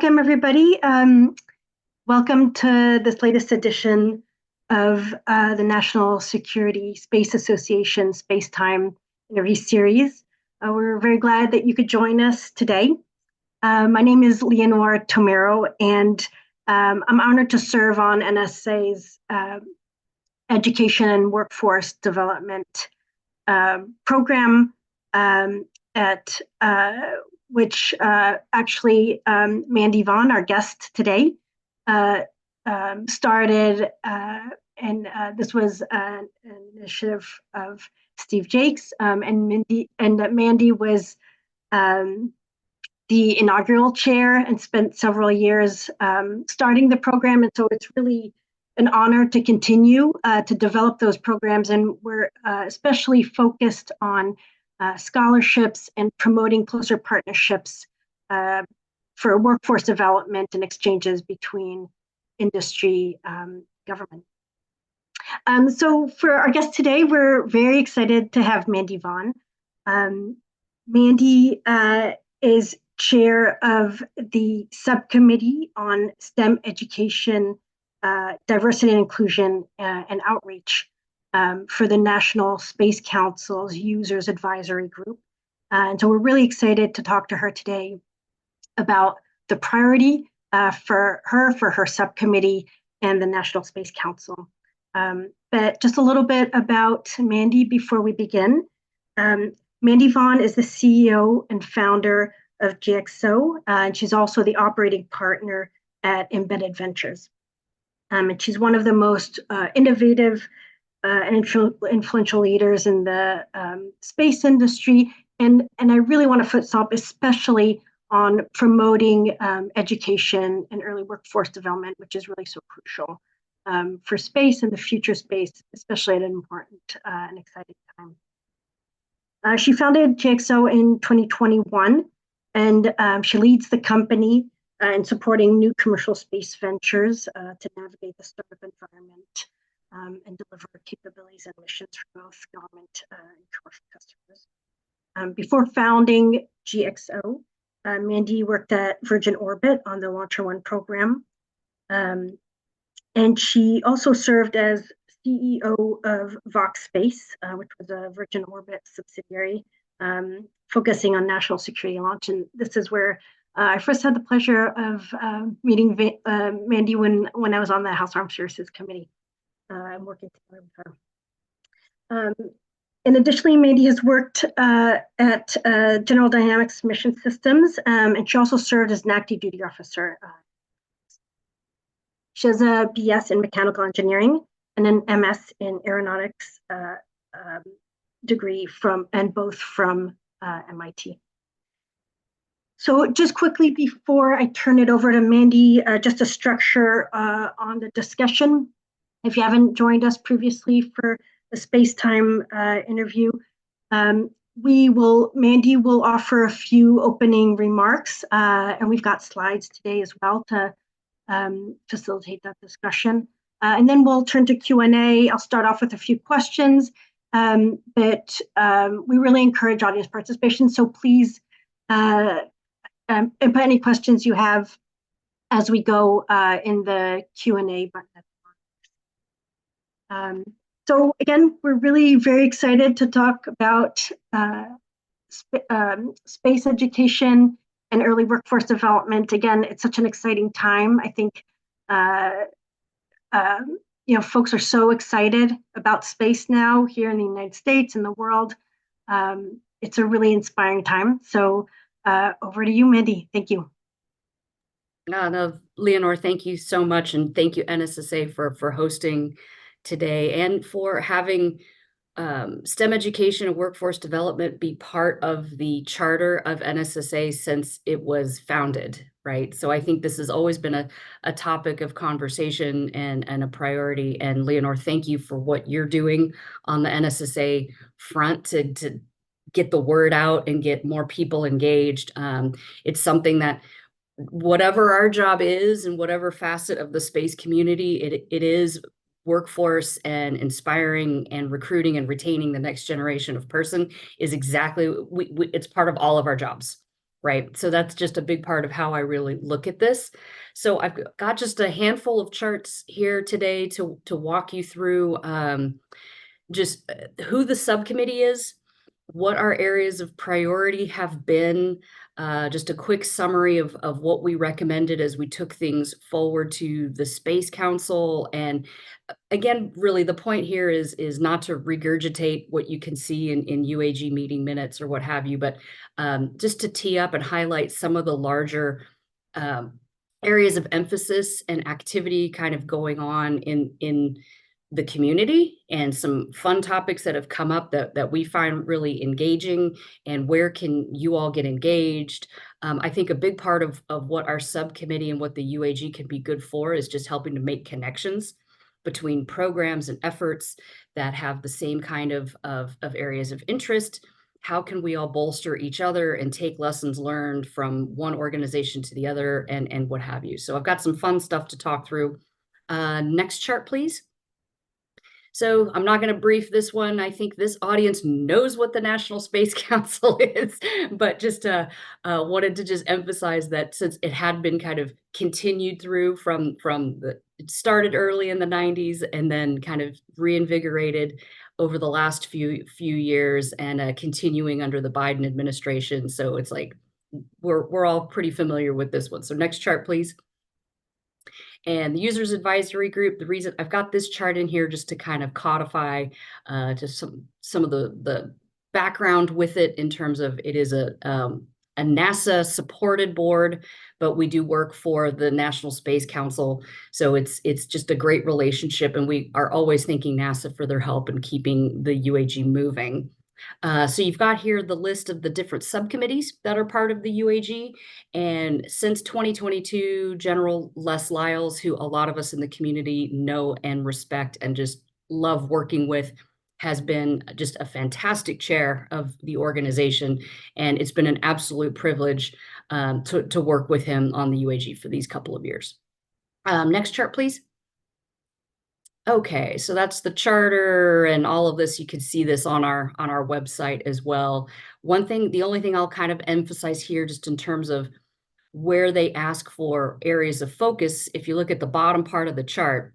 welcome everybody. Welcome to this latest edition of the National Security Space Association SpaceTime interview series. We're very glad that you could join us today. My name is Leonor Tomero, and I'm honored to serve on NSSA's Education and Workforce Development program at which actually Mandy Vaughn, our guest today, started, and this was an initiative of Steve Jakes, and Mandy was the inaugural chair and spent several years starting the program, and so it's really an honor to continue to develop those programs, and we're especially focused on scholarships and promoting closer partnerships for workforce development and exchanges between industry, government. So for our guest today, we're very excited to have Mandy Vaughn. Mandy is chair of the subcommittee on STEM education, diversity and inclusion, and outreach for the National Space Council's Users Advisory Group. And so we're really excited to talk to her today about the priority for her subcommittee and the National Space Council. But just a little bit about Mandy before we begin. Mandy Vaughn is the CEO and founder of GXO, and she's also the operating partner at Embedded Ventures. And she's one of the most innovative and influential leaders in the space industry. And I really want to foot stomp especially on promoting education and early workforce development, which is really so crucial for space and the future space, especially at an important and exciting time. She founded GXO in 2021, and she leads the company in supporting new commercial space ventures to navigate the startup environment and deliver capabilities and missions for both government and commercial customers. Before founding GXO, Mandy worked at Virgin Orbit on the Launcher One program. And she also served as CEO of Vox Space, which was a Virgin Orbit subsidiary, focusing on national security launch. And this is where I first had the pleasure of meeting Mandy when I was on the House Armed Services Committee. I'm working together with her. And additionally, Mandy has worked at General Dynamics Mission Systems, and she also served as an active duty officer. She has a BS in mechanical engineering and an MS in aeronautics degree both from MIT. So just quickly before I turn it over to Mandy, just a structure on the discussion. If you haven't joined us previously for the SpaceTime interview, Mandy will offer a few opening remarks, and we've got slides today as well to facilitate that discussion. And then we'll turn to Q&A. I'll start off with a few questions, but we really encourage audience participation. So please input any questions you have as we go in the Q&A button. So again, we're really very excited to talk about space education and early workforce development. Again, it's such an exciting time. I think folks are so excited about space now here in the United States and the world. It's a really inspiring time. So over to you, Mandy. Thank you. No, Leonor, thank you so much, and thank you NSSA for hosting today and for having STEM education and workforce development be part of the charter of NSSA since it was founded, right? So I think this has always been a topic of conversation and a priority. And Leonor, thank you for what you're doing on the NSSA front to get the word out and get more people engaged. It's something that whatever our job is and whatever facet of the space community, it is workforce and inspiring and recruiting and retaining the next generation of person is exactly, it's part of all of our jobs. right? So that's just a big part of how I really look at this. So I've got just a handful of charts here today to walk you through just who the subcommittee is, what our areas of priority have been, just a quick summary of what we recommended as we took things forward to the Space Council. And again, really the point here is not to regurgitate what you can see in UAG meeting minutes or what have you, but just to tee up and highlight some of the larger um, areas of emphasis and activity kind of going on in the community, and some fun topics that have come up that we find really engaging, and where can you all get engaged. I think a big part of what our subcommittee and what the UAG can be good for is just helping to make connections between programs and efforts that have the same kind of areas of interest. How can we all bolster each other and take lessons learned from one organization to the other, and what have you. So I've got some fun stuff to talk through. Next chart, please. So I'm not going to brief this one. I think this audience knows what the National Space Council is, but just wanted to just emphasize that since it had been kind of continued through it started early in the 90s and then kind of reinvigorated over the last few years, and continuing under the Biden administration. So it's like we're all pretty familiar with this one. So next chart, please. And the users advisory group, the reason I've got this chart in here just to kind of codify just some of the background with it, in terms of it is a NASA supported board, but we do work for the National Space Council. So it's just a great relationship, and we are always thanking NASA for their help in keeping the UAG moving. So you've got here the list of the different subcommittees that are part of the UAG. And since 2022, General Les Lyles, who a lot of us in the community know and respect and just love working with, has been just a fantastic chair of the organization. And it's been an absolute privilege to work with him on the UAG for these couple of years. Next chart, please. Okay, so that's the charter and all of this. You can see this on our website as well. The only thing I'll kind of emphasize here, just in terms of where they ask for areas of focus, if you look at the bottom part of the chart,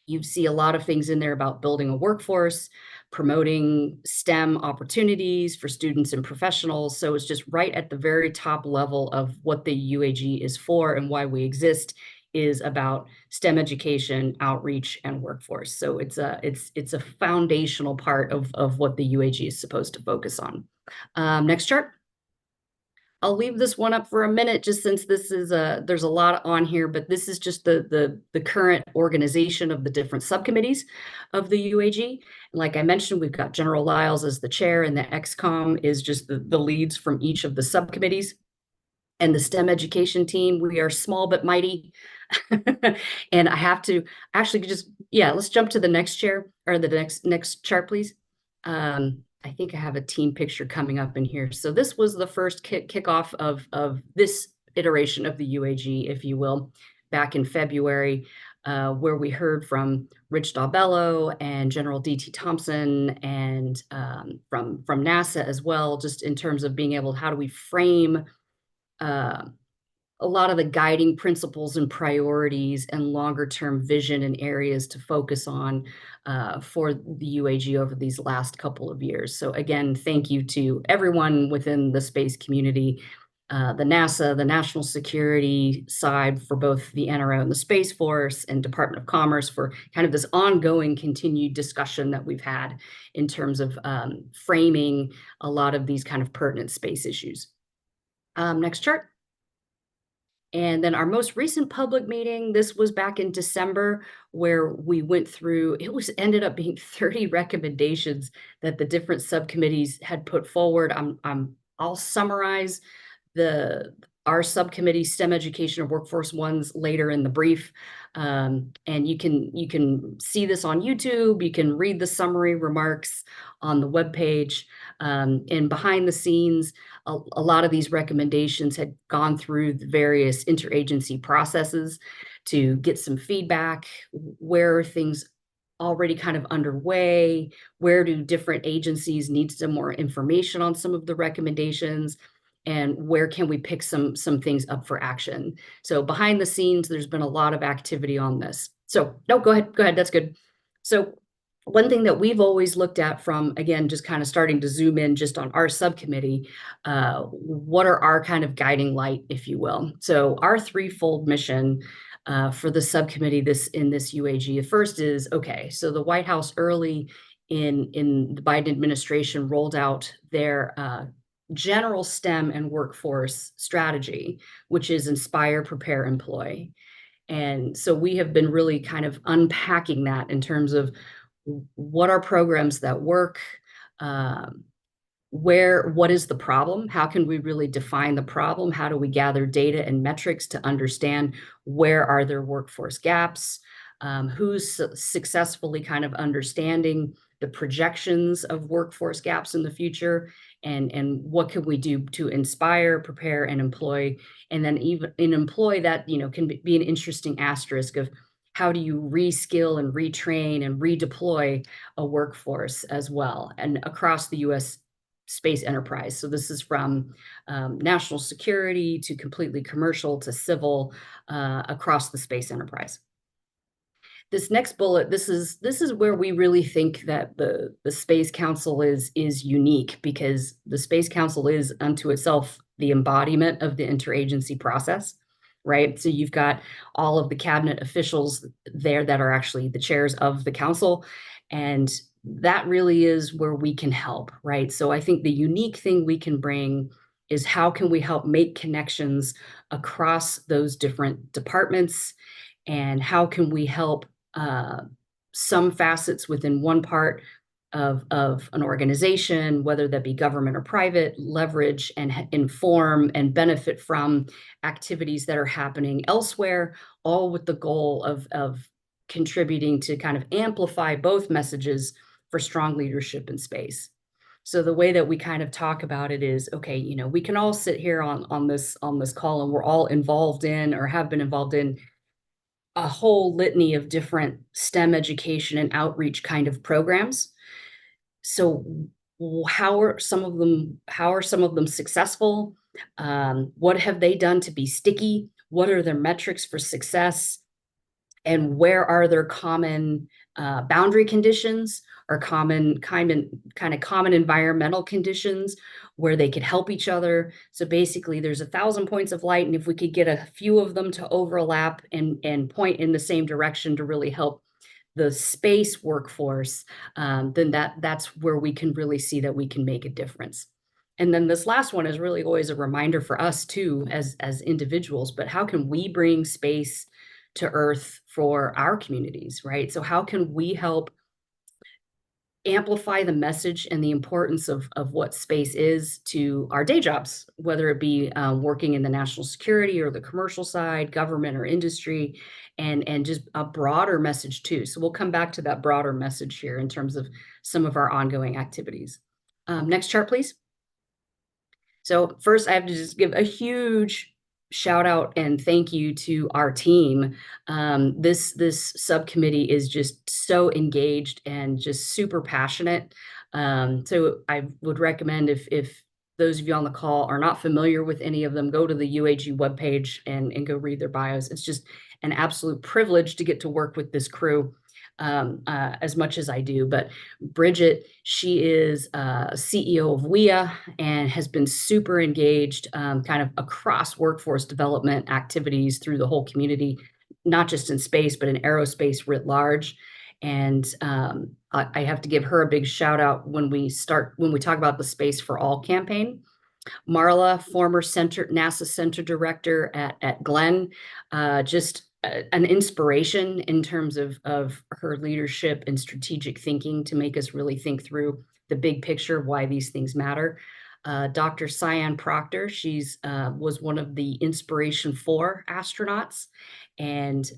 you see a lot of things in there about building a workforce, promoting STEM opportunities for students and professionals. So it's just right at the very top level of what the UAG is for and why we exist, is about STEM education, outreach, and workforce. So it's a foundational part of what the UAG is supposed to focus on. Next chart. I'll leave this one up for a minute, just since this is there's a lot on here, but this is just the current organization of the different subcommittees of the UAG. Like I mentioned, we've got General Lyles as the chair, and the XCOM is just the leads from each of the subcommittees. And the STEM education team, we are small but mighty. And I have to actually let's jump to the next chair, or the next chart, please. I think I have a team picture coming up in here. So this was the first kickoff of this iteration of the UAG, if you will, back in February, where we heard from Rich Dalbello and General D.T. Thompson, and from NASA as well, just in terms of being able, how do we frame a lot of the guiding principles and priorities and longer term vision and areas to focus on for the UAG over these last couple of years. So again, thank you to everyone within the space community, the NASA, the national security side for both the NRO and the Space Force, and Department of Commerce for kind of this ongoing continued discussion that we've had in terms of framing a lot of these kind of pertinent space issues. Next chart. And then our most recent public meeting, this was back in December, where we went through, ended up being 30 recommendations that the different subcommittees had put forward. I'll summarize our subcommittee STEM education and workforce ones later in the brief. And you can see this on YouTube. You can read the summary remarks on the webpage. And behind the scenes, a lot of these recommendations had gone through the various interagency processes to get some feedback. Where are things already kind of underway? Where do different agencies need some more information on some of the recommendations? and where can we pick some things up for action. So behind the scenes, there's been a lot of activity on this. So no, go ahead, that's good. So one thing that we've always looked at from, again, just kind of starting to zoom in just on our subcommittee, what are our kind of guiding light, if you will. So our threefold mission for the subcommittee in this UAG, the first is, okay, so the White House early in the Biden administration rolled out their general STEM and workforce strategy, which is inspire, prepare, employ. And so we have been really kind of unpacking that in terms of what are programs that work, what is the problem? How can we really define the problem? How do we gather data and metrics to understand where are there workforce gaps? Who's successfully kind of understanding the projections of workforce gaps in the future, and what can we do to inspire, prepare, and employ? And then even in employ that, can be an interesting asterisk of how do you reskill and retrain and redeploy a workforce as well, and across the U.S. space enterprise. So this is from national security to completely commercial to civil across the space enterprise. This next bullet, this is where we really think that the Space Council is unique, because the Space Council is unto itself the embodiment of the interagency process, right? So you've got all of the cabinet officials there that are actually the chairs of the council, and that really is where we can help, right? So I think the unique thing we can bring is how can we help make connections across those different departments, and how can we help some facets within one part of an organization, whether that be government or private, leverage and inform and benefit from activities that are happening elsewhere, all with the goal of contributing to kind of amplify both messages for strong leadership in space. So the way that we kind of talk about it is, okay, we can all sit here on this call, and we're all involved in or have been involved in a whole litany of different STEM education and outreach kind of programs. So how are some of them successful? What have they done to be sticky? What are their metrics for success? And where are there common boundary conditions or common environmental conditions where they could help each other? So basically there's 1,000 points of light, and if we could get a few of them to overlap and point in the same direction to really help the space workforce, then that's where we can really see that we can make a difference. And then this last one is really always a reminder for us too, as individuals, but how can we bring space to Earth for our communities, right? So how can we help amplify the message and the importance of what space is to our day jobs, whether it be working in the national security or the commercial side, government or industry, and just a broader message too. So we'll come back to that broader message here in terms of some of our ongoing activities. Next chart, please. So first, I have to just give a huge shout out and thank you to our team. This subcommittee is just so engaged and just super passionate. So I would recommend, if those of you on the call are not familiar with any of them, go to the UAG webpage and go read their bios. It's just an absolute privilege to get to work with this crew as much as I do. But Bridget, she is CEO of WIA and has been super engaged kind of across workforce development activities through the whole community, not just in space, but in aerospace writ large. And I have to give her a big shout out when we talk about the Space for All campaign. Marla, former NASA Center Director at Glenn, just an inspiration in terms of her leadership and strategic thinking to make us really think through the big picture of why these things matter. Dr. Cyan Proctor, she's was one of the Inspiration 4 astronauts, and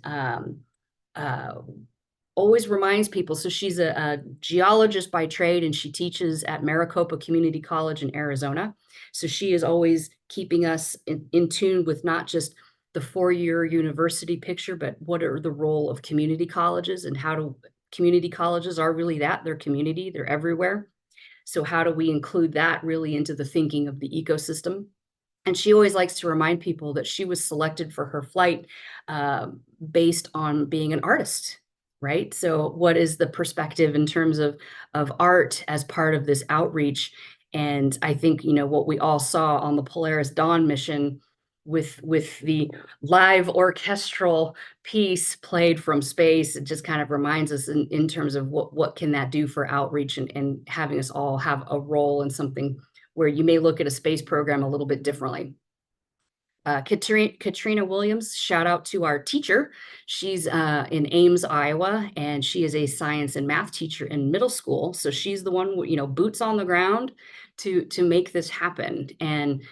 always reminds people. So she's a geologist by trade, and she teaches at Maricopa Community College in Arizona. So she is always keeping us in tune with not just the four-year university picture, but what are the role of community colleges, and community colleges are really that, they're community, they're everywhere. So how do we include that really into the thinking of the ecosystem? And she always likes to remind people that she was selected for her flight based on being an artist, right? So what is the perspective in terms of art as part of this outreach? And I think, what we all saw on the Polaris Dawn mission with the live orchestral piece played from space, it just kind of reminds us in terms of what can that do for outreach and having us all have a role in something where you may look at a space program a little bit differently. Katrina Williams, shout out to our teacher. She's in Ames, Iowa, and she is a science and math teacher in middle school. So she's the one, boots on the ground to make this happen. And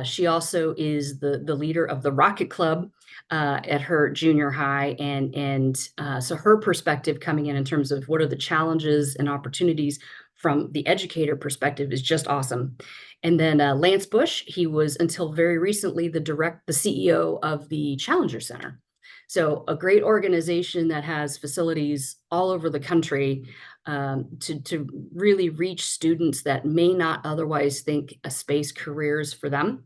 she also is the leader of the Rocket Club at her junior high. And so her perspective coming in terms of what are the challenges and opportunities from the educator perspective is just awesome. And then Lance Bush, he was until very recently the CEO of the Challenger Center. So a great organization that has facilities all over the country to really reach students that may not otherwise think a space career is for them.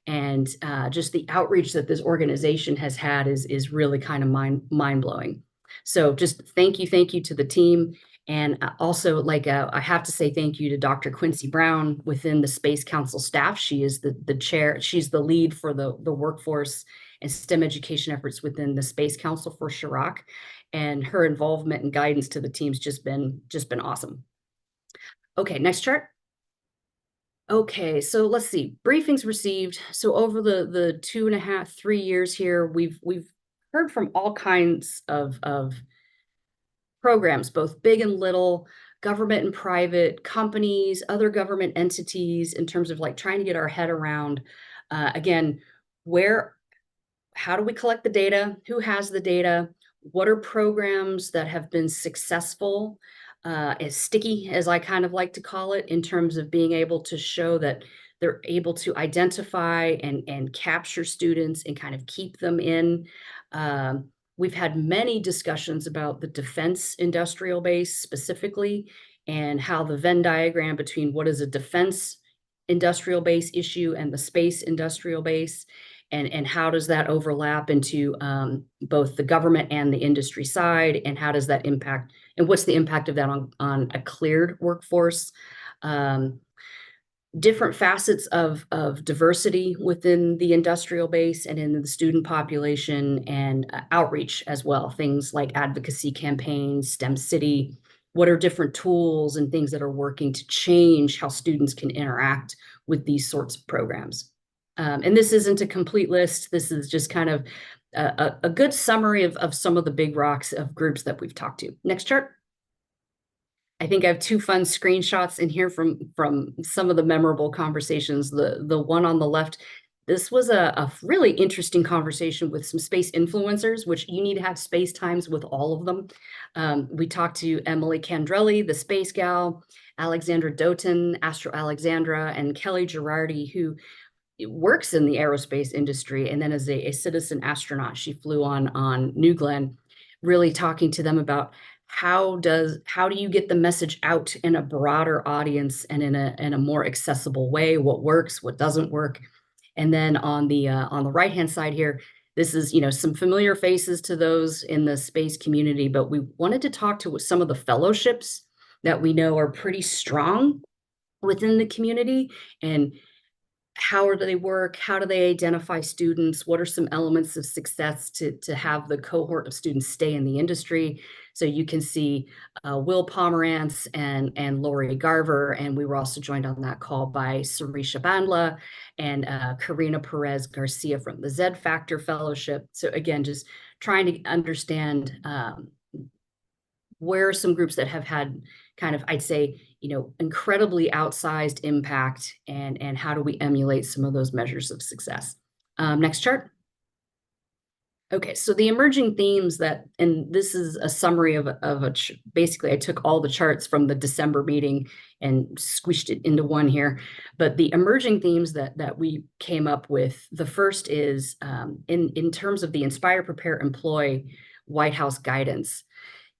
And just the outreach that this organization has had is really kind of mind blowing. So just thank you to the team. And also, I have to say thank you to Dr. Quincy Brown within the Space Council staff. She is the chair. She's the lead for the workforce and STEM education efforts within the Space Council for Chirac. And her involvement and guidance to the team's just been awesome. Okay, next chart. Okay, so let's see. Briefings received. So over the 2.5, 3 years here, we've heard from all kinds of programs, both big and little, government and private, companies, other government entities, in terms of trying to get our head around, again, how do we collect the data? Who has the data? What are programs that have been successful, as sticky, as I kind of like to call it, in terms of being able to show that they're able to identify and capture students and kind of keep them in. We've had many discussions about the defense industrial base specifically, and how the Venn diagram between what is a defense industrial base issue and the space industrial base, and how does that overlap into both the government and the industry side, and how does that impact, and what's the impact of that on a cleared workforce. Different facets of diversity within the industrial base and in the student population, and outreach as well. Things like advocacy campaigns, STEM City, what are different tools and things that are working to change how students can interact with these sorts of programs. And this isn't a complete list. This is just kind of a good summary of some of the big rocks of groups that we've talked to. Next chart. I think I have 2 fun screenshots in here from some of the memorable conversations. The one on the left, this was a really interesting conversation with some space influencers, which you need to have space times with all of them. We talked to Emily Candrelli, the space gal, Alexandra Doughton, Astro Alexandra, and Kelly Girardi, who works in the aerospace industry, and then as a citizen astronaut, she flew on New Glenn, really talking to them about how do you get the message out in a broader audience and in a more accessible way, what works, what doesn't work. And then on the right hand side here, this is some familiar faces to those in the space community, but we wanted to talk to some of the fellowships that we know are pretty strong within the community, and how do they work? How do they identify students? What are some elements of success to have the cohort of students stay in the industry? So you can see Will Pomerantz and Lori Garver, and we were also joined on that call by Sarisha Bandla and Karina Perez Garcia from the Z Factor Fellowship. So again, just trying to understand where are some groups that have had kind of, I'd say, incredibly outsized impact, and how do we emulate some of those measures of success? Next chart. Okay, so the emerging themes and this is a summary basically I took all the charts from the December meeting and squished it into one here, but the emerging themes that we came up with, the first is in terms of the Inspire, Prepare, Employ White House guidance.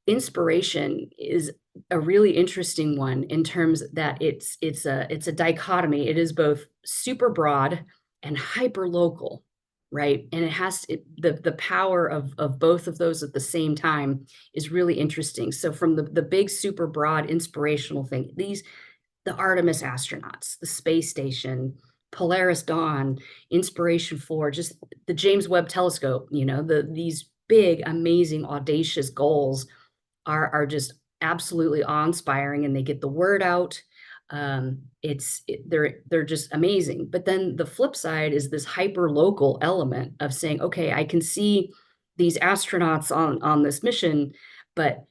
Inspiration is a really interesting one in terms that it's a dichotomy. It is both super broad and hyper local, right? And it has the power of both of those at the same time is really interesting. So from the big super broad inspirational thing, the Artemis astronauts, the space station, Polaris Dawn, Inspiration 4, just the James Webb Telescope, these big, amazing, audacious goals are just absolutely awe-inspiring, and they get the word out. They're just amazing. But then the flip side is this hyper local element of saying, okay, I can see these astronauts on this mission, but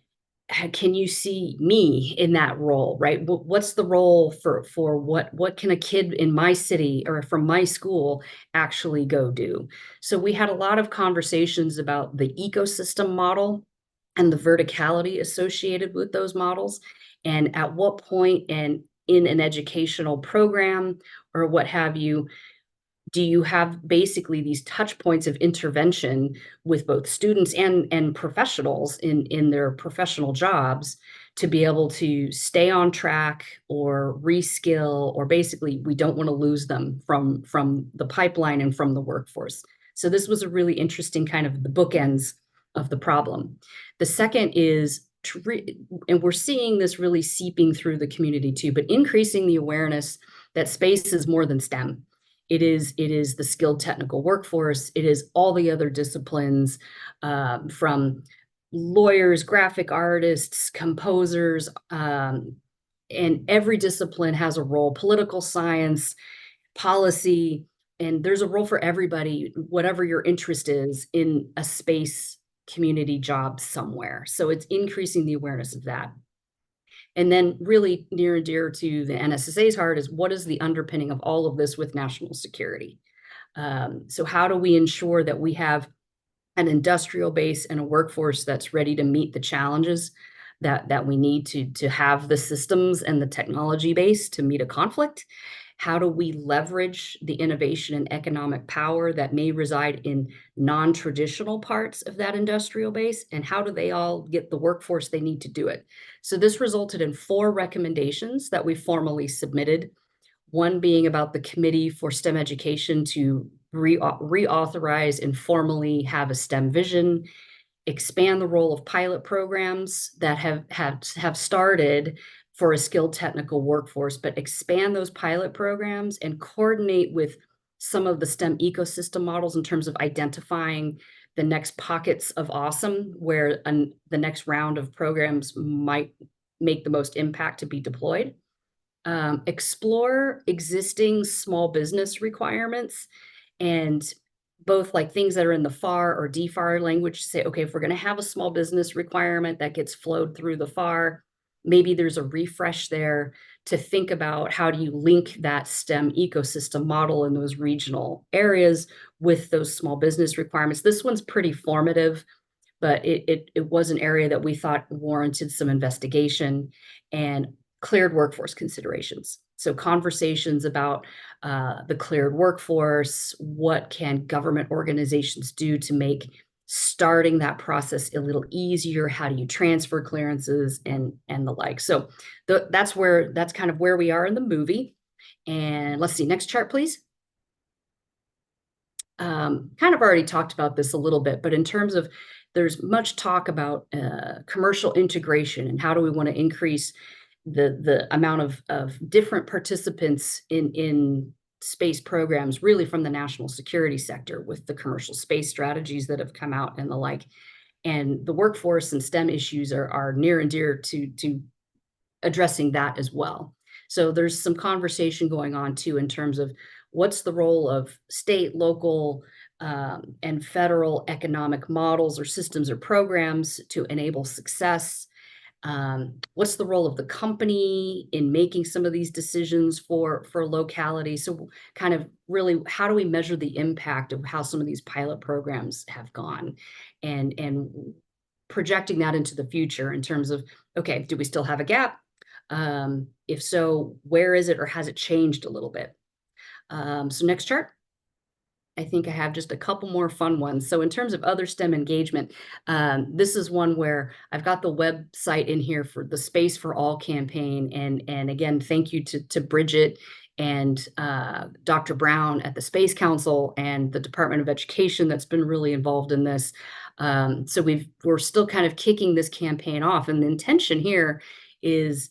can you see me in that role, right? What's the role for what can a kid in my city or from my school actually go do? So we had a lot of conversations about the ecosystem model and the verticality associated with those models, and at what point and in an educational program or what have you, do you have basically these touch points of intervention with both students and professionals in their professional jobs to be able to stay on track or reskill, or basically we don't want to lose them from the pipeline and from the workforce. So this was a really interesting kind of the bookends of the problem. The second is, and we're seeing this really seeping through the community too, but increasing the awareness that space is more than STEM. It is the skilled technical workforce. It is all the other disciplines, from lawyers, graphic artists, composers, and every discipline has a role, political science, policy, and there's a role for everybody, whatever your interest is in a space community job somewhere. So it's increasing the awareness of that. And then really near and dear to the NSSA's heart is, what is the underpinning of all of this with national security? So how do we ensure that we have an industrial base and a workforce that's ready to meet the challenges that we need to have the systems and the technology base to meet a conflict? How do we leverage the innovation and economic power that may reside in non-traditional parts of that industrial base? And how do they all get the workforce they need to do it? So this resulted in 4 recommendations that we formally submitted. One being about the Committee for STEM Education to reauthorize and formally have a STEM vision, expand the role of pilot programs that have started for a skilled technical workforce, but expand those pilot programs and coordinate with some of the STEM ecosystem models in terms of identifying the next pockets of awesome where the next round of programs might make the most impact to be deployed. Explore existing small business requirements, and both like things that are in the FAR or DFAR language, say, okay, if we're going to have a small business requirement that gets flowed through the FAR, maybe there's a refresh there to think about how do you link that STEM ecosystem model in those regional areas with those small business requirements. This one's pretty formative, but it was an area that we thought warranted some investigation and cleared workforce considerations. So conversations about the cleared workforce, what can government organizations do to make starting that process a little easier? How do you transfer clearances and the like? So that's kind of where we are in the movie. And let's see, next chart, please. Kind of already talked about this a little bit, but in terms of, there's much talk about commercial integration and how do we want to increase the amount of different participants in space programs, really from the national security sector, with the commercial space strategies that have come out and the like. And the workforce and STEM issues are near and dear to addressing that as well. So there's some conversation going on too in terms of what's the role of state, local, and federal economic models or systems or programs to enable success. What's the role of the company in making some of these decisions for locality? So kind of really, how do we measure the impact of how some of these pilot programs have gone, and projecting that into the future in terms of, okay, do we still have a gap? If so, where is it, or has it changed a little bit? So next chart. I think I have just a couple more fun ones. So in terms of other STEM engagement, this is one where I've got the website in here for the Space for All campaign. And again, thank you to Bridget and Dr. Brown at the Space Council and the Department of Education that's been really involved in this. So we're still kind of kicking this campaign off, and the intention here is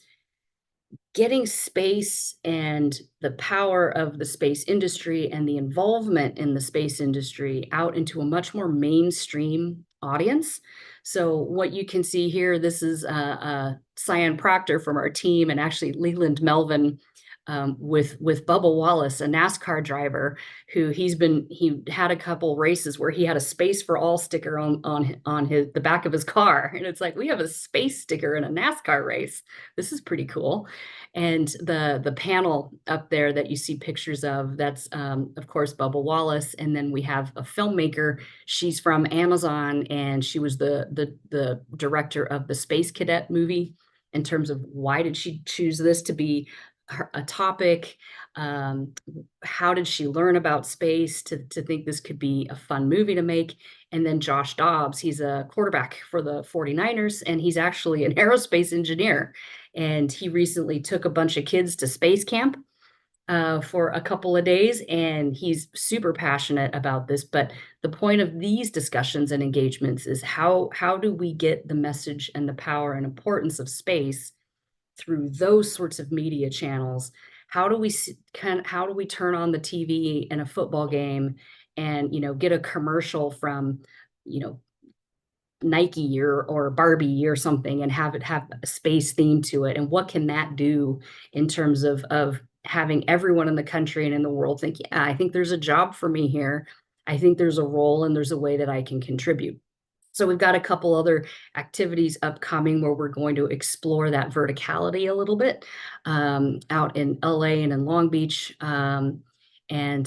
getting space and the power of the space industry and the involvement in the space industry out into a much more mainstream audience. So what you can see here, this is Cyan Proctor from our team, and actually Leland Melvin with Bubba Wallace, a NASCAR driver who he had a couple races where he had a Space for All sticker on the back of his car. And it's like, we have a space sticker in a NASCAR race. This is pretty cool. And the panel up there that you see pictures of, that's of course Bubba Wallace. And then we have a filmmaker. She's from Amazon, and she was the director of the Space Cadet movie. In terms of why did she choose this to be a topic, how did she learn about space to think this could be a fun movie to make? And then Josh Dobbs, he's a quarterback for the 49ers, and he's actually an aerospace engineer. And he recently took a bunch of kids to space camp for a couple of days, and he's super passionate about this. But the point of these discussions and engagements is how do we get the message and the power and importance of space through those sorts of media channels? How do we turn on the TV in a football game and get a commercial from Nike or Barbie or something, and have it have a space theme to it? And what can that do in terms of having everyone in the country and in the world think, yeah, I think there's a job for me here. I think there's a role and there's a way that I can contribute. So we've got a couple other activities upcoming where we're going to explore that verticality a little bit out in LA and in Long Beach. And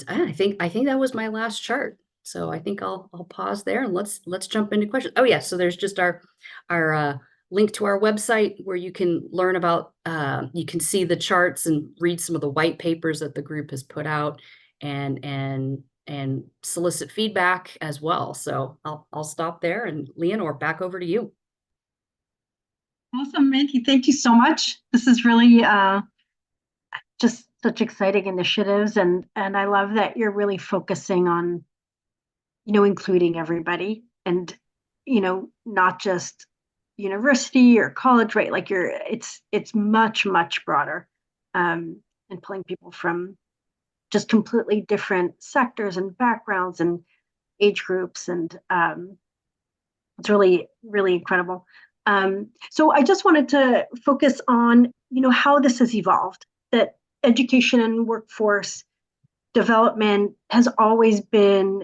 I think that was my last chart. So I think I'll pause there, and let's jump into questions. Oh yeah, so there's just our link to our website where you can learn about, you can see the charts and read some of the white papers that the group has put out, and solicit feedback as well. So I'll stop there, and Leonor, back over to you. Awesome, Mandy. Thank you so much. This is really just such exciting initiatives, and I love that you're really focusing on, including everybody, and not just university or college, right? Like it's much broader, and pulling people from just completely different sectors and backgrounds and age groups, and it's really incredible. So I just wanted to focus on how this has evolved. That education and workforce development has always been,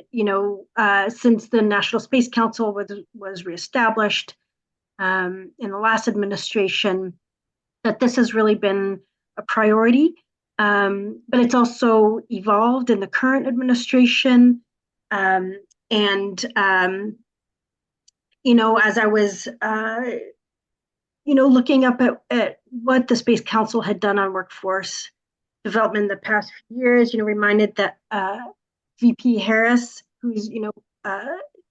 since the National Space Council was reestablished in the last administration, that this has really been a priority. But it's also evolved in the current administration. As I was, looking up at what the Space Council had done on workforce development in the past few years, reminded that VP Harris, who's,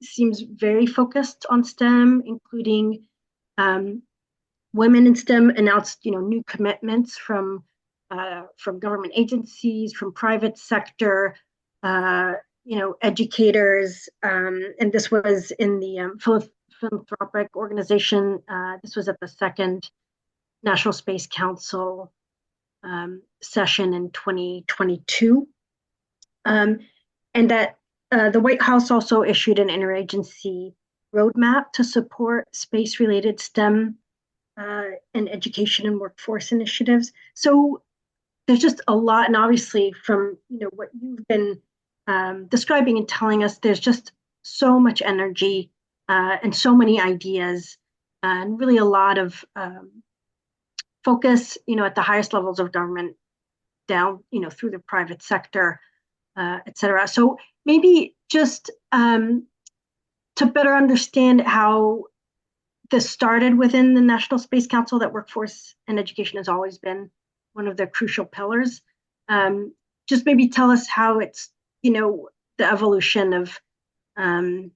seems very focused on STEM, including women in STEM, announced, new commitments from government agencies, from private sector, educators, and this was in the philanthropic organization. This was at the second National Space Council session in 2022, and that the White House also issued an interagency roadmap to support space-related STEM and education and workforce initiatives. So there's just a lot, and obviously from what you've been describing and telling us, there's just so much energy and so many ideas, and really a lot of focus, at the highest levels of government, down, through the private sector, et cetera. So maybe just to better understand how this started within the National Space Council, that workforce and education has always been one of the crucial pillars. Just maybe tell us how it's, the evolution of and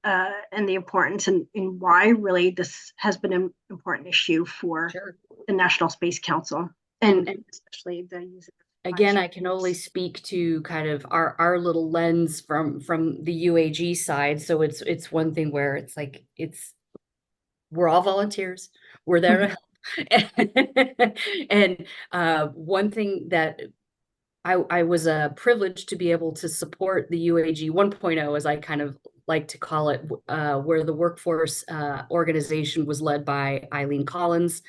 the importance, and why really this has been an important issue for Sure. the National Space Council, and especially the users. again, I can only speak to kind of our little lens from the UAG side. So it's one thing where it's like we're all volunteers. We're there to help. And one thing that I was privileged to be able to support the UAG 1.0, as I kind of like to call it, where the workforce organization was led by Eileen Collins,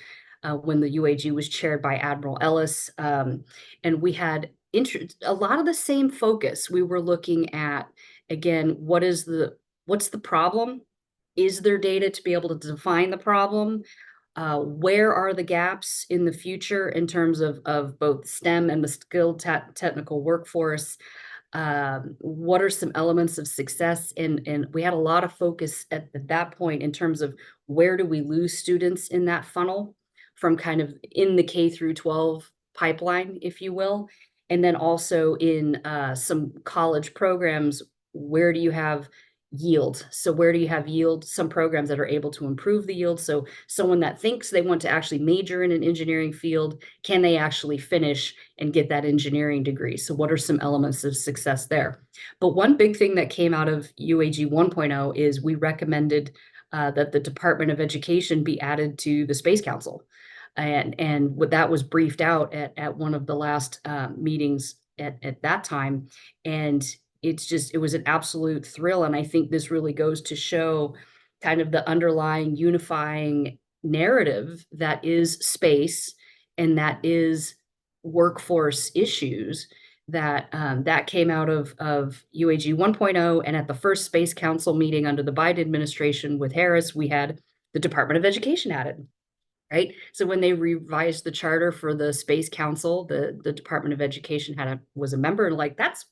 when the UAG was chaired by Admiral Ellis. And we had a lot of the same focus. We were looking at, again, what's the problem? Is there data to be able to define the problem? Where are the gaps in the future in terms of both STEM and the skilled technical workforce? What are some elements of success? And we had a lot of focus at that point in terms of where do we lose students in that funnel from kind of in the K through 12 pipeline, if you will. And then also in some college programs, where do you have yield? So where do you have yield? Some programs that are able to improve the yield. So someone that thinks they want to actually major in an engineering field, can they actually finish and get that engineering degree? So what are some elements of success there? But one big thing that came out of UAG 1.0 is we recommended that the Department of Education be added to the Space Council. And what that was briefed out at one of the last meetings at that time. And it was an absolute thrill. And I think this really goes to show kind of the underlying unifying narrative that is space and that is workforce issues that came out of UAG 1.0. And at the first Space Council meeting under the Biden administration with Harris, we had the Department of Education added. Right. So when they revised the charter for the Space Council, the Department of Education was a member, and like, that's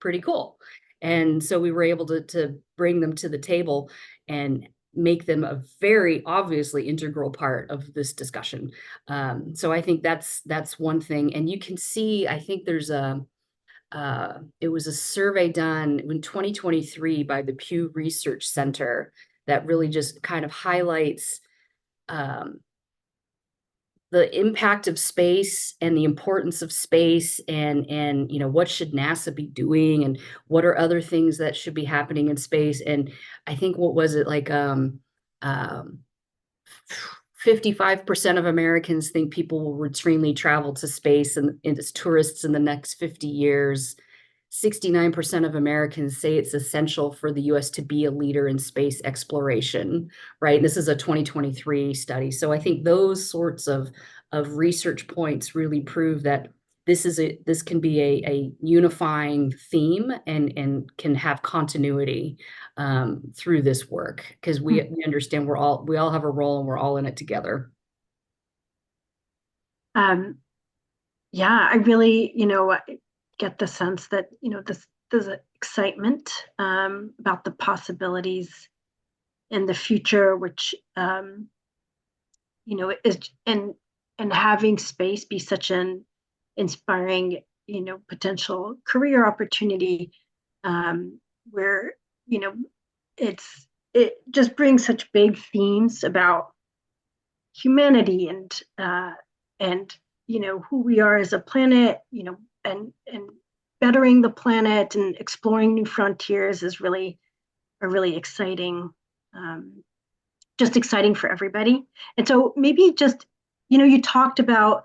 pretty cool. And so we were able to bring them to the table and make them a very obviously integral part of this discussion. So I think that's one thing. And you can see, I think there's it was a survey done in 2023 by the Pew Research Center that really just kind of highlights the impact of space and the importance of space and what should NASA be doing and what are other things that should be happening in space. And I think, what was it, like 55% of Americans think people will routinely travel to space and as tourists in the next 50 years. 69% of Americans say it's essential for the US to be a leader in space exploration, right? And this is a 2023 study. So I think those sorts of research points really prove that this can be a unifying theme and can have continuity through this work, because we understand we all have a role and we're all in it together. Yeah, I really, get the sense that there's excitement about the possibilities in the future, which is and having space be such an inspiring potential career opportunity, where it just brings such big themes about humanity and who we are as a planet, and bettering the planet and exploring new frontiers is really exciting, just exciting for everybody. And so maybe just, you talked about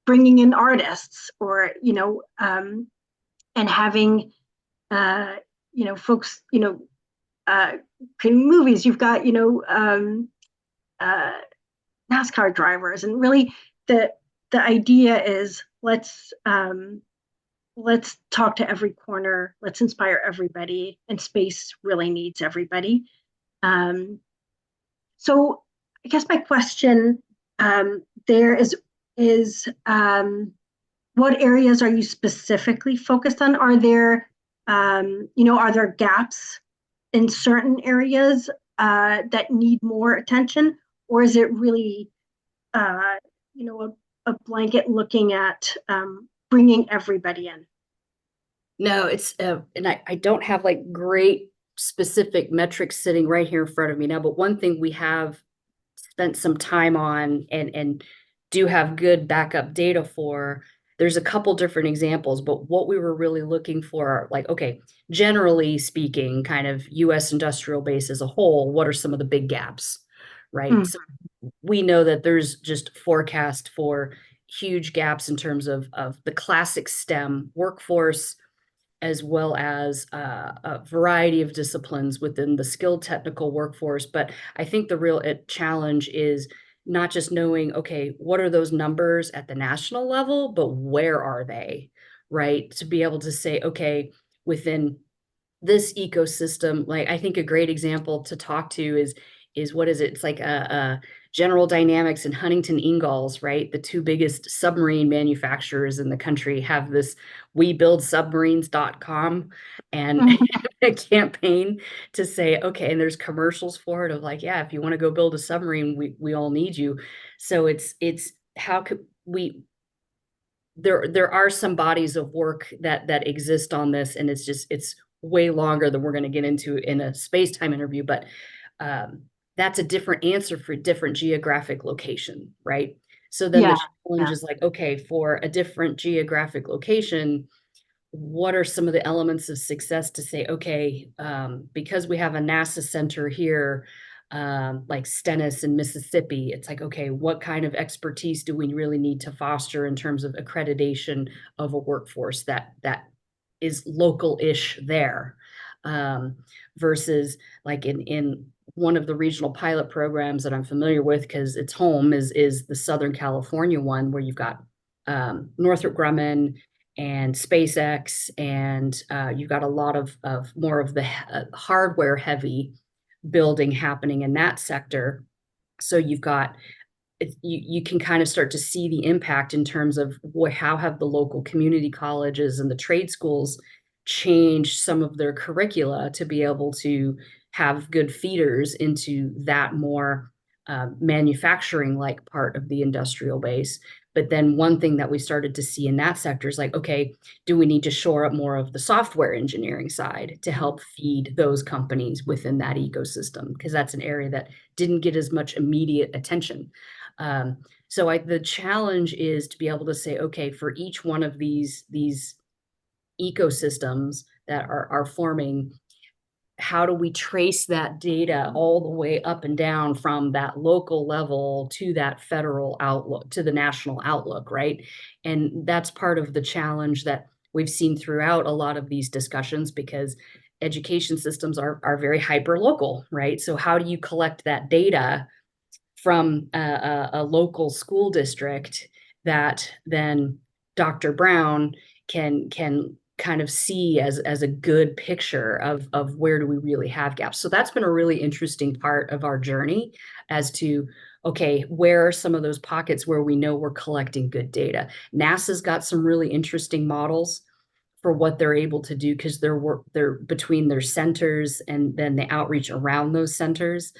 bringing in artists or, and having, folks, creating movies. You've got, NASCAR drivers, and really the idea is let's talk to every corner, let's inspire everybody, and space really needs everybody. So I guess my question there is what areas are you specifically focused on? Are there are there gaps in certain areas that need more attention, or is it really a blanket looking at bringing everybody in? No, it's and I don't have like great specific metrics sitting right here in front of me now, but one thing we have spent some time on and do have good backup data for. There's a couple different examples, but what we were really looking for, like, okay, generally speaking, kind of US industrial base as a whole, what are some of the big gaps, right? So we know that there's just forecast for huge gaps in terms of the classic STEM workforce, as well as a variety of disciplines within the skilled technical workforce. But I think the real challenge is not just knowing, okay, what are those numbers at the national level, but where are they, right? To be able to say, okay, within this ecosystem, like I think a great example to talk to is what is it? It's like a General Dynamics and Huntington Ingalls, right? The two biggest submarine manufacturers in the country have this WeBuildSubmarines.com and a campaign to say, okay, and there's commercials for it of like, yeah, if you want to go build a submarine, we all need you. So it's how could we there are some bodies of work that exist on this, and it's way longer than we're going to get into in a SpaceTime interview, but that's a different answer for different geographic location, right? So then Yeah, the challenge yeah, is like, okay, for a different geographic location, what are some of the elements of success to say, okay, because we have a NASA center here, like Stennis in Mississippi, it's like, okay, what kind of expertise do we really need to foster in terms of accreditation of a workforce that is local-ish there, um, versus like in one of the regional pilot programs that I'm familiar with because it's home is the Southern California one where you've got Northrop Grumman and SpaceX, and you've got a lot of more of the hardware heavy building happening in that sector. So you've got you can kind of start to see the impact in terms of how have the local community colleges and the trade schools changed some of their curricula to be able to have good feeders into that more manufacturing like part of the industrial base. But then one thing that we started to see in that sector is like, okay, do we need to shore up more of the software engineering side to help feed those companies within that ecosystem? Because that's an area that didn't get as much immediate attention. So the challenge is to be able to say, okay, for each one of these ecosystems that are forming, how do we trace that data all the way up and down from that local level to that federal outlook, to the national outlook, right? And that's part of the challenge that we've seen throughout a lot of these discussions, because education systems are very hyper local, right? So how do you collect that data from a local school district that then Dr. Brown can kind of see as a good picture of where do we really have gaps. So that's been a really interesting part of our journey as to, okay, where are some of those pockets where we know we're collecting good data? NASA's got some really interesting models for what they're able to do because they're between their centers and then the outreach around those centers.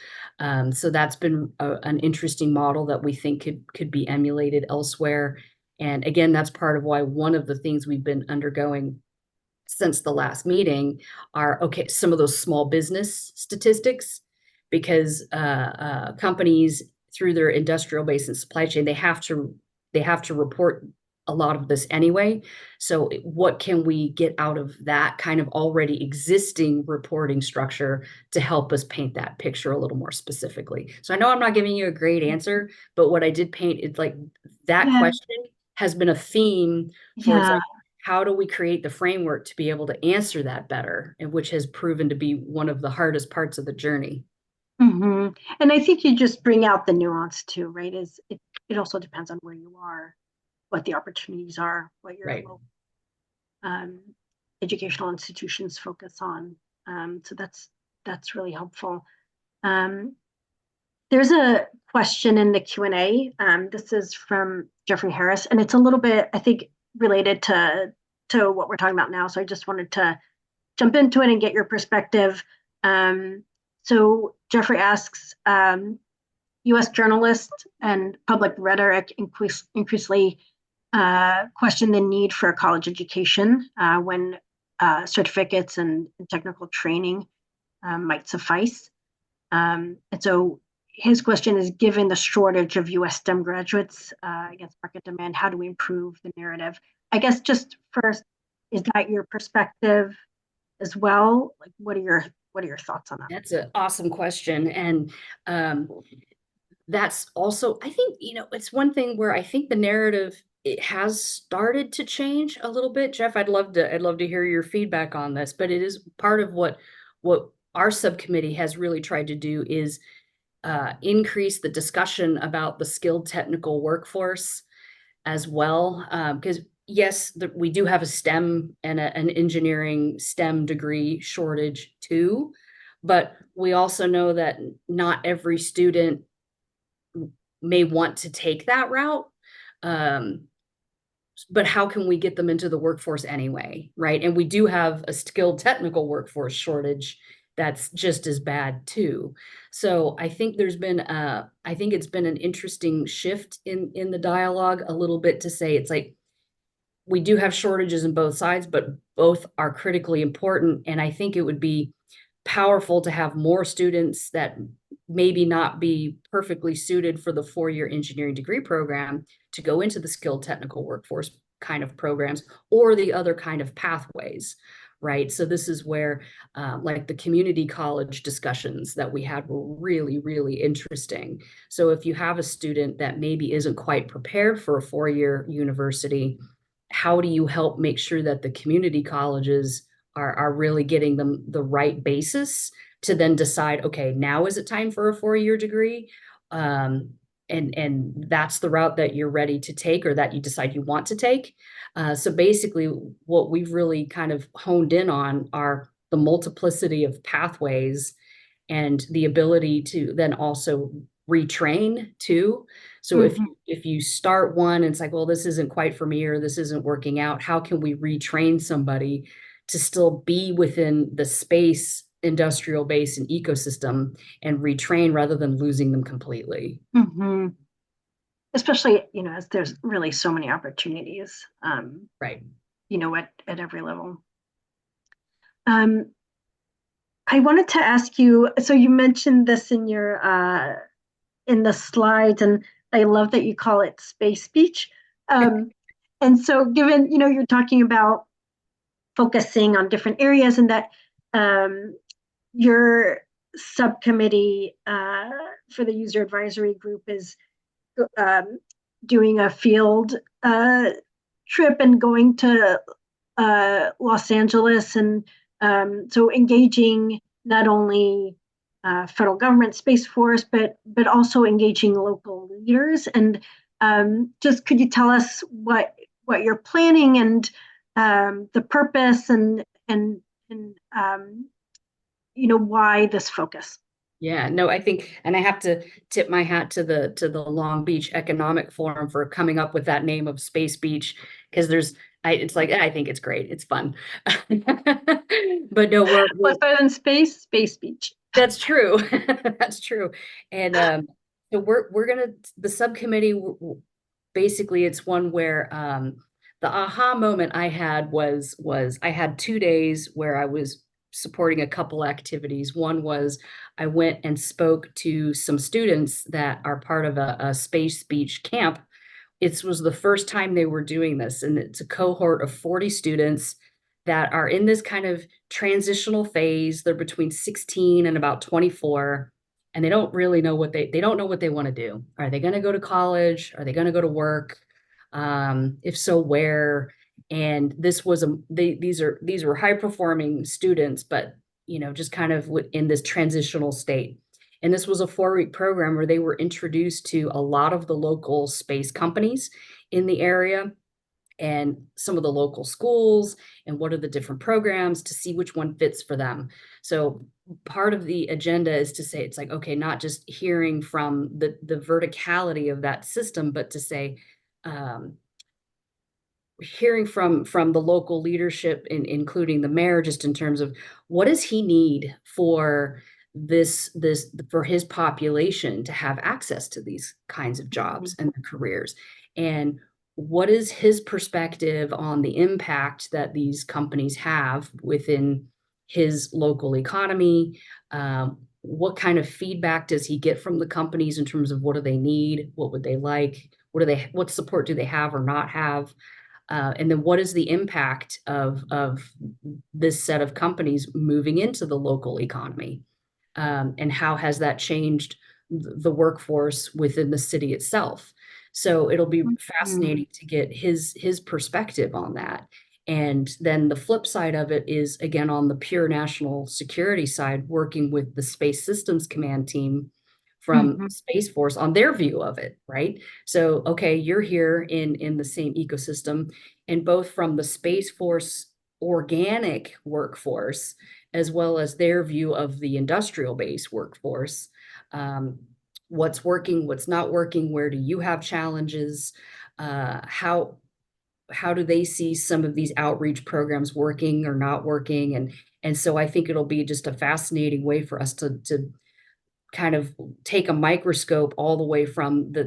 So that's been an interesting model that we think could be emulated elsewhere. And again, that's part of why one of the things we've been undergoing since the last meeting are, okay, some of those small business statistics, because companies through their industrial base and supply chain, they have to report a lot of this anyway. So what can we get out of that kind of already existing reporting structure to help us paint that picture a little more specifically? So I know I'm not giving you a great answer, but what I did paint, it's like that yeah, question has been a theme for, it's yeah. like, how do we create the framework to be able to answer that better, and which has proven to be one of the hardest parts of the journey. And I think you just bring out the nuance too, right? It also depends on where you are, what the opportunities are, what your Right. local educational institutions focus on. So that's really helpful. Um, there's a question in the Q&A. This is from Jeffrey Harris, and it's a little bit, I think, related to what we're talking about now. So I just wanted to jump into it and get your perspective. So Jeffrey asks, U.S. journalists and public rhetoric increasingly question the need for a college education when certificates and technical training might suffice. And so his question is, given the shortage of U.S. STEM graduates against market demand, how do we improve the narrative? I guess just first, is that your perspective as well? Like, what are your thoughts on that? That's an awesome question. And that's also, I think, it's one thing where I think the narrative, it has started to change a little bit. Jeff, I'd love to hear your feedback on this, but it is part of what our subcommittee has really tried to do is increase the discussion about the skilled technical workforce as well. Because yes, we do have a STEM and an engineering STEM degree shortage too, but we also know that not every student may want to take that route. But how can we get them into the workforce anyway, right? And we do have a skilled technical workforce shortage that's just as bad too. So I think it's been an interesting shift in the dialogue a little bit to say it's like we do have shortages in both sides, but both are critically important. And I think it would be powerful to have more students that maybe not be perfectly suited for the 4-year engineering degree program to go into the skilled technical workforce kind of programs or the other kind of pathways, right? So this is where like the community college discussions that we had were really, really interesting. So if you have a student that maybe isn't quite prepared for a 4-year university, how do you help make sure that the community colleges are really getting them the right basis to then decide, okay, now is it time for a 4-year degree? And that's the route that you're ready to take or that you decide you want to take. So basically what we've really kind of honed in on are the multiplicity of pathways and the ability to then also retrain too. So if you start one and it's like, well, this isn't quite for me or this isn't working out, how can we retrain somebody to still be within the space, industrial base and ecosystem and retrain rather than losing them completely? Especially, as there's really so many opportunities, right. At every level. I wanted to ask you, so you mentioned this in your in the slides, and I love that you call it space speech. And so given, you're talking about focusing on different areas and that your subcommittee for the user advisory group is doing a field trip and going to Los Angeles, and so engaging not only federal government, Space Force, but also engaging local leaders. And just could you tell us what you're planning and the purpose and why this focus? Yeah, no, I think, and I have to tip my hat to the Long Beach Economic Forum for coming up with that name of Space Beach, because it's like, I think it's great. It's fun. But no, what's better than space beach. That's true. That's true. And so the subcommittee, basically it's one where the aha moment I had was I had 2 days where I was supporting a couple activities. One was I went and spoke to some students that are part of a Space Beach camp. It was the first time they were doing this, and it's a cohort of 40 students that are in this kind of transitional phase. They're between 16 and about 24, and they don't really know what they don't know what they want to do. Are they going to go to college? Are they going to go to work? If so, where? And these were high performing students, but just kind of in this transitional state. And this was a 4-week program where they were introduced to a lot of the local space companies in the area and some of the local schools and what are the different programs to see which one fits for them. So part of the agenda is to say, it's like, okay, not just hearing from the verticality of that system, but to say, hearing from the local leadership, including the mayor, just in terms of what does he need for for his population to have access to these kinds of jobs and careers, and what is his perspective on the impact that these companies have within his local economy, what kind of feedback does he get from the companies in terms of what do they need, what would they like, what support do they have or not have, and then what is the impact of this set of companies moving into the local economy, and how has that changed the workforce within the city itself. So it'll be Mhm. fascinating to get his perspective on that. And then the flip side of it is, again, on the pure national security side, working with the Space Systems Command team from Mhm. Space Force on their view of it, right? So, okay, you're here in the same ecosystem, and both from the Space Force organic workforce as well as their view of the industrial base workforce. Um, what's working, what's not working, where do you have challenges? How do they see some of these outreach programs working or not working? And so I think it'll be just a fascinating way for us to kind of take a microscope all the way from the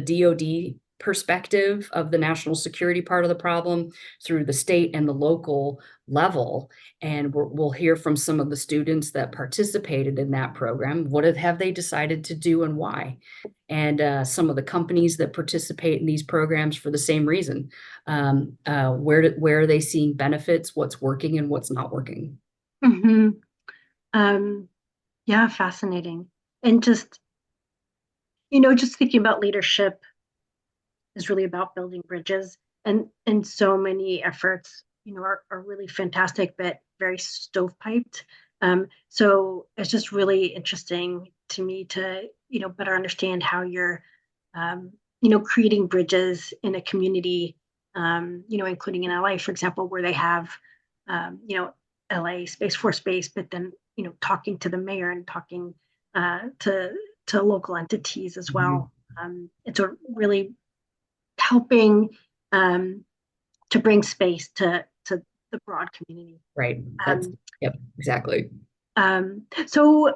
DoD perspective of the national security part of the problem through the state and the local level. And we'll hear from some of the students that participated in that program. What have they decided to do and why? And some of the companies that participate in these programs for the same reason. Where are they seeing benefits? What's working and what's not working? Mhm. Um, yeah, fascinating. And just, just thinking about leadership is really about building bridges. And so many efforts, are really fantastic, but very stovepiped. So it's just really interesting to me to, better understand how you're, creating bridges in a community, including in LA, for example, where they have, LA Space Force Base, but then, talking to the mayor and talking to local entities as Mhm. well. It's a really helping um, to bring space to the broad community. Right. Um, Yep, exactly. so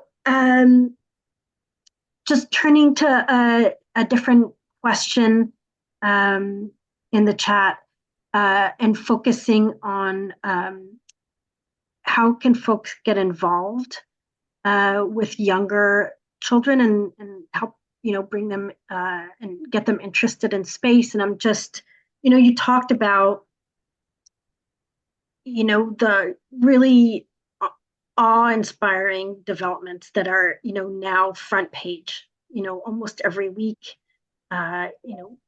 just turning to a different question um, in the chat and focusing on how can folks get involved with younger children and help bring them and get them interested in space. And I'm just, you talked about the really awe-inspiring developments that are now front page almost every week. uh you know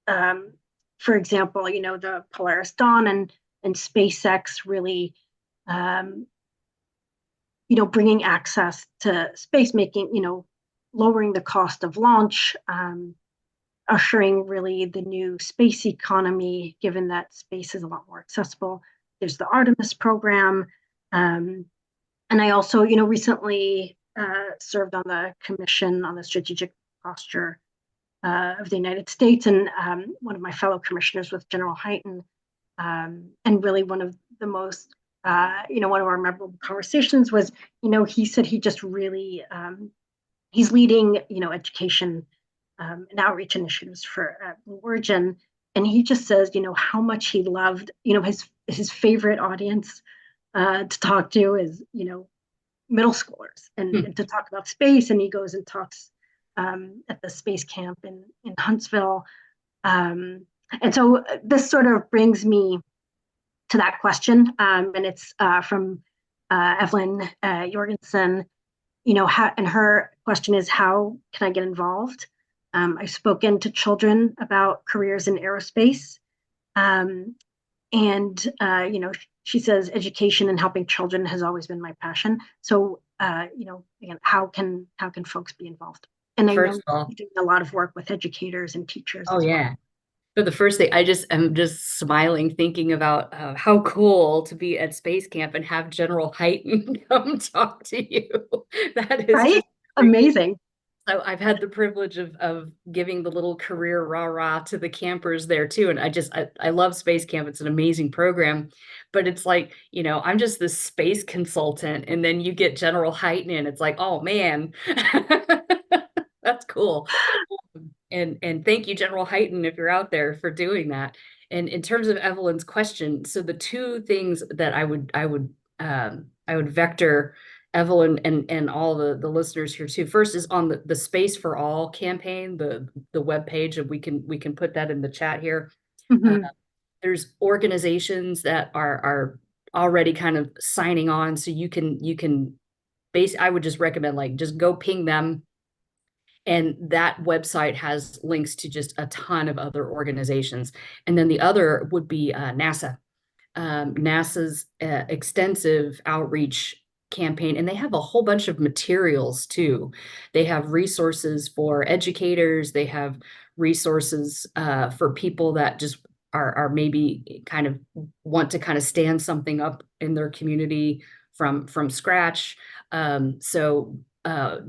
um for example, the Polaris Dawn and SpaceX really um bringing access to space, making lowering the cost of launch, ushering really the new space economy, given that space is a lot more accessible. There's the Artemis program. Um, and I also, recently served on the Commission on the Strategic Posture of the United States. And one of my fellow commissioners was General Hyten. And really one of the most, one of our memorable conversations was, he said he just really, he's leading, education and outreach initiatives for Blue Origin. And he just says, how much he loved, his favorite audience to talk to is, middle schoolers and to talk about space. And he goes and talks at the space camp in Huntsville. And so this sort of brings me to that question. And it's from Evelyn Jorgensen. And her question is, how can I get involved? I've spoken to children about careers in aerospace. Um, and, she says education and helping children has always been my passion. So, again, how can folks be involved? And I know First of all, you're doing a lot of work with educators and teachers oh as well. yeah. But the first thing, I'm just smiling thinking about how cool to be at Space Camp and have General Hyten come talk to you. That is Right? just really. Amazing. So I've had the privilege of giving the little career rah-rah to the campers there too. And I love Space Camp. It's an amazing program. But it's like, I'm just this space consultant. And then you get General Hyten in. It's like, oh man, that's cool. And thank you, General Hyten, if you're out there, for doing that. And in terms of Evelyn's question, so the two things that I would vector Evelyn and all the listeners here too. First is on the Space for All campaign, the webpage, and we can put that in the chat here. Mhm. There's organizations that are already kind of signing on, so you can I would just recommend like just go ping them, and that website has links to just a ton of other organizations. And then the other would be NASA. NASA's extensive outreach campaign, and they have a whole bunch of materials too. They have resources for educators, they have resources for people that just are maybe kind of want to kind of stand something up in their community from scratch.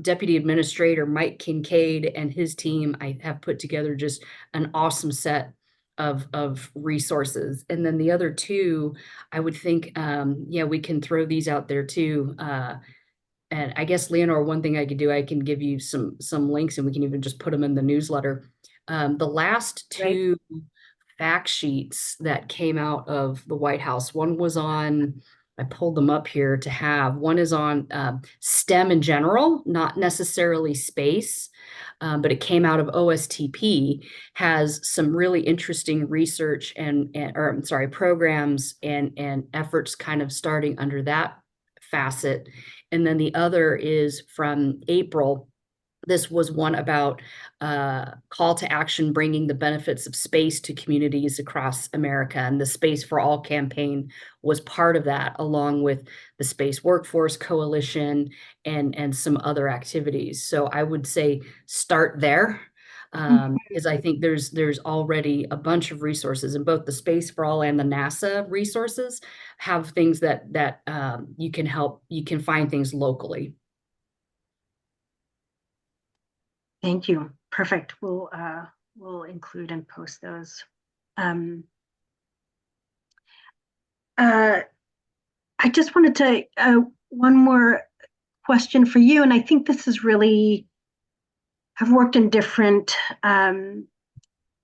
Deputy Administrator Mike Kincaid and his team, I have put together just an awesome set of resources. And then the other two, I would think, yeah, we can throw these out there too. And I guess, Leonor, one thing I could do, I can give you some links, and we can even just put them in the newsletter. The last Right. two fact sheets that came out of the White House, one was on, I pulled them up here to have, one is on STEM in general, not necessarily space, but it came out of OSTP, has some really interesting research or I'm sorry, programs and efforts kind of starting under that facet. And then the other is from April. This was one about call to action, bringing the benefits of space to communities across America. And the Space for All campaign was part of that, along with the Space Workforce Coalition and some other activities. So I would say start there. Because I think there's already a bunch of resources, and both the Space for All and the NASA resources have things that you can find things locally. Thank you. Perfect. We'll include and post those. Um, I just wanted to one more question for you, and I think this is really have worked in different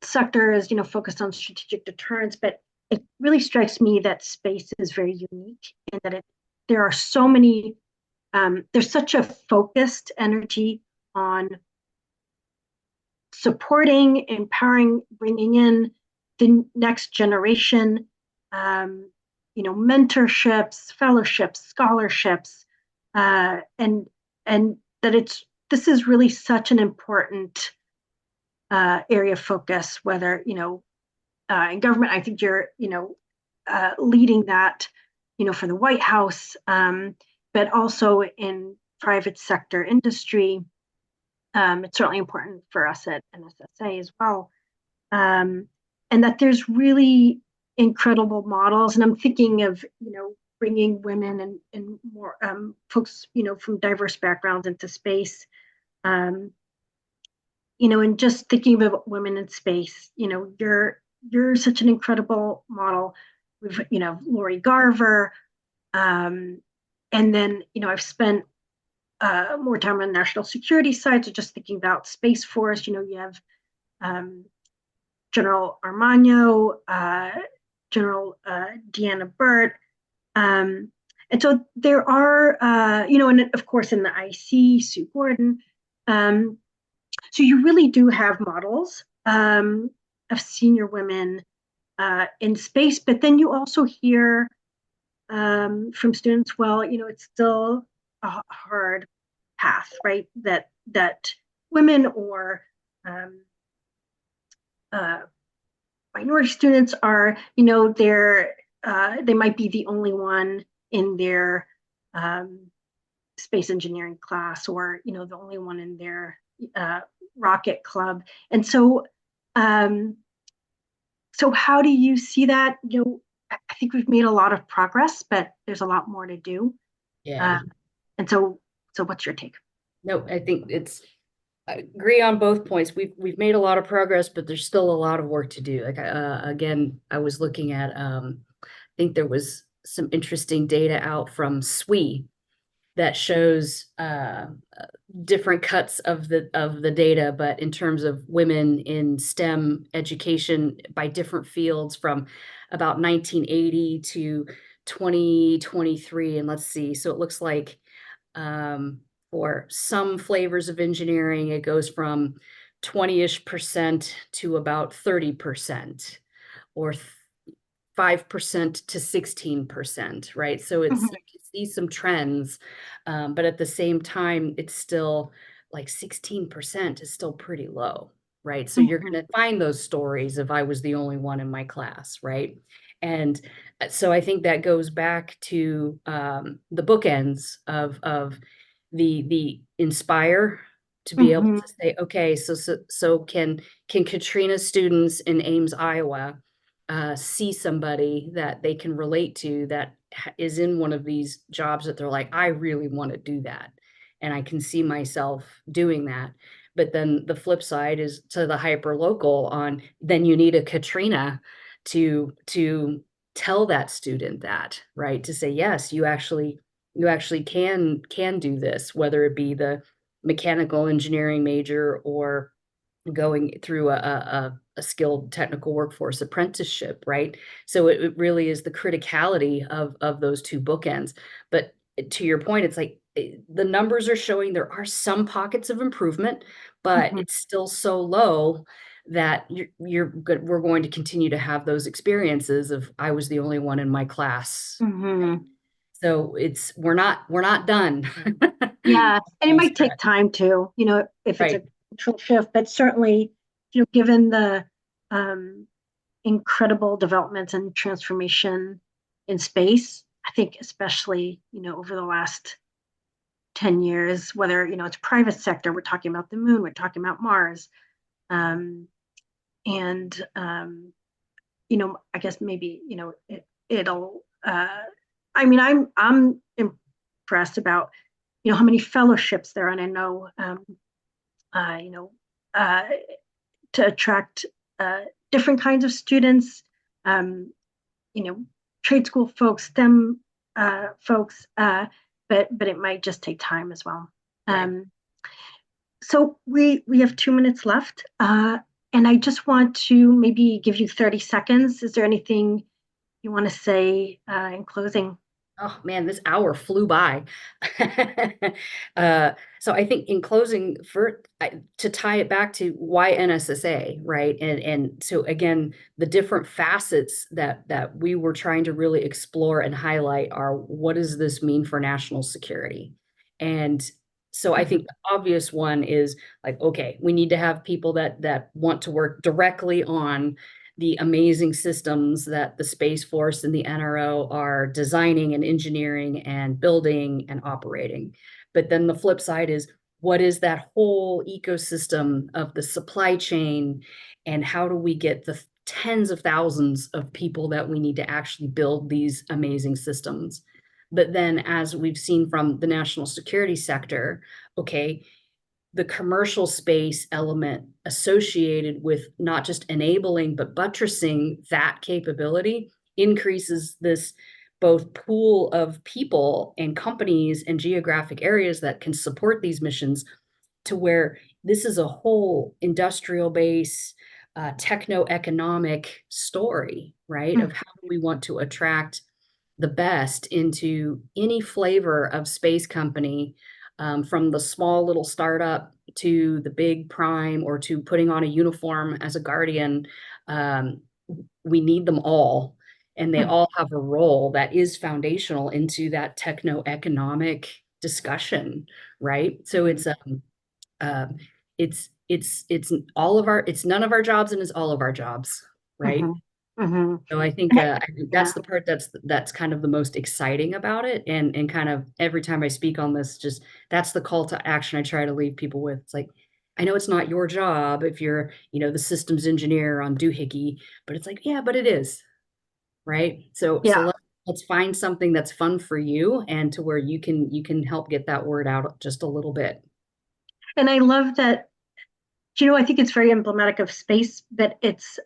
sectors, focused on strategic deterrence, but it really strikes me that space is very unique in that there are so many. There's such a focused energy on supporting, empowering, bringing in the next generation, mentorships, fellowships, scholarships, and that this is really such an important area of focus. Whether in government, I think you're leading that, for the White House, but also in private sector industry. It's certainly important for us at NSSA as well. And that there's really incredible models. And I'm thinking of, bringing women and more folks, from diverse backgrounds into space. And just thinking about women in space, you're such an incredible model. We've, Lori Garver. And then, I've spent more time on the national security side. So just thinking about Space Force, you have General Armagno, General Deanna Burt. And so there are, and of course in the IC, Sue Gordon. So you really do have models of senior women in space, but then you also hear from students, well, it's still a hard path, right? That women or minority students are, they might be the only one in their space engineering class, or the only one in their rocket club. And so how do you see that? I think we've made a lot of progress, but there's a lot more to do. Yeah. And so what's your take? No, I think I agree on both points. We've made a lot of progress, but there's still a lot of work to do. Like again, I was looking at I think there was some interesting data out from SWE that shows different cuts of the data, but in terms of women in STEM education by different fields from about 1980 to 2023. And let's see, so it looks like For some flavors of engineering, it goes from 20-ish% to about 30%, or 5% to 16%, right? So it's, Mhm. you can see some trends, but at the same time, it's still like 16% is still pretty low, right? So you're Mhm. going to find those stories of I was the only one in my class, right? And so I think that goes back to the bookends of the inspire, to be able Mhm. to say, okay, so can Katrina's students in Ames, Iowa, see somebody that they can relate to that is in one of these jobs that they're like, I really want to do that. And I can see myself doing that. But then the flip side is to the hyper local on, then you need a Katrina to tell that student that, right? To say, yes, you actually can do this, whether it be the mechanical engineering major or going through a skilled technical workforce apprenticeship, right? So it really is the criticality of those two bookends. But to your point, it's like the numbers are showing there are some pockets of improvement, but Mhm. it's still so low that you're good. We're going to continue to have those experiences of I was the only one in my class. Mhm. So we're not done. Yeah, and it That's might take correct. time too, if it's a Right. cultural shift, but certainly, given the um, incredible developments and transformation in space, I think especially, over the last 10 years, whether, it's private sector, we're talking about the moon, we're talking about Mars, and I guess maybe, it'll, I mean, I'm impressed about, how many fellowships there are, and I know, uh, you know, uh, to attract different kinds of students, um, you know, trade school folks, STEM folks, but it might just take time as well. Right. So we have 2 minutes left, and I just want to maybe give you 30 seconds. Is there anything you want to say in closing? Oh man, this hour flew by. uh, so I think in closing, to tie it back to why NSSA, right? And so again, the different facets that we were trying to really explore and highlight are what does this mean for national security? And so I think Mhm. the obvious one is like, okay, we need to have people that want to work directly on the amazing systems that the Space Force and the NRO are designing and engineering and building and operating. But then the flip side is what is that whole ecosystem of the supply chain, and how do we get the tens of thousands of people that we need to actually build these amazing systems? But then, as we've seen from the national security sector, okay, the commercial space element associated with not just enabling but buttressing that capability increases this both pool of people and companies and geographic areas that can support these missions, to where this is a whole industrial base, techno-economic story, right? Of how do we want to attract the best into any flavor of space company, from the small little startup to the big prime or to putting on a uniform as a guardian. Um, we need them all, and they Mhm. all have a role that is foundational into that techno-economic discussion, right? So um, it's all of our, it's none of our jobs and it's all of our jobs, right? Mhm. Mhm. So I think Yeah. that's the part that's kind of the most exciting about it, and kind of every time I speak on this, just that's the call to action I try to leave people with. It's like, I know it's not your job if you're, the systems engineer on doohickey, but it's like, yeah, but it is, right? So Yeah. let's find something that's fun for you and to where you can help get that word out just a little bit. And I love that, I think it's very emblematic of space that it's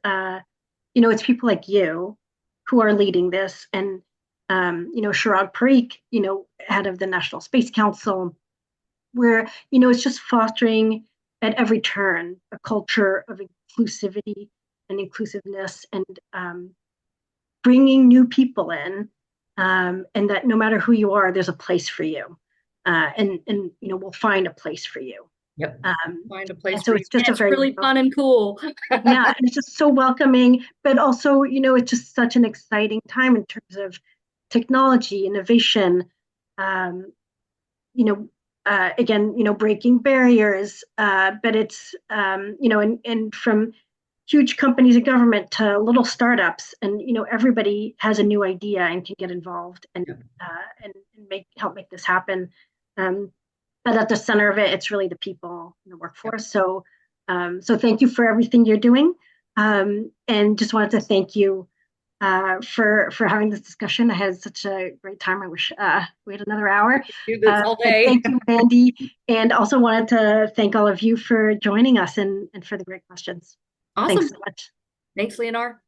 people like you who are leading this, and Chirag Parikh, head of the National Space Council, where it's just fostering at every turn a culture of inclusivity and inclusiveness, and bringing new people in, and that no matter who you are, there's a place for you. and we'll find a place for you. Yep. Find a And place so for you. it's just a It's very really fun and cool. yeah, and it's just so welcoming, but also, it's just such an exciting time in terms of technology, innovation, um, again, breaking barriers, but it's, and from huge companies and government to little startups, and, everybody has a new idea and can get involved and, Yep. and help make this happen. But at the center of it, it's really the people in the workforce. So, so thank you for everything you're doing. And just wanted to thank you for having this discussion. I had such a great time. I wish we had another hour. Do this all But day. thank you, Mandy. And also wanted to thank all of you for joining us and for the great questions. Awesome. Thanks so much. Thanks, Leonor.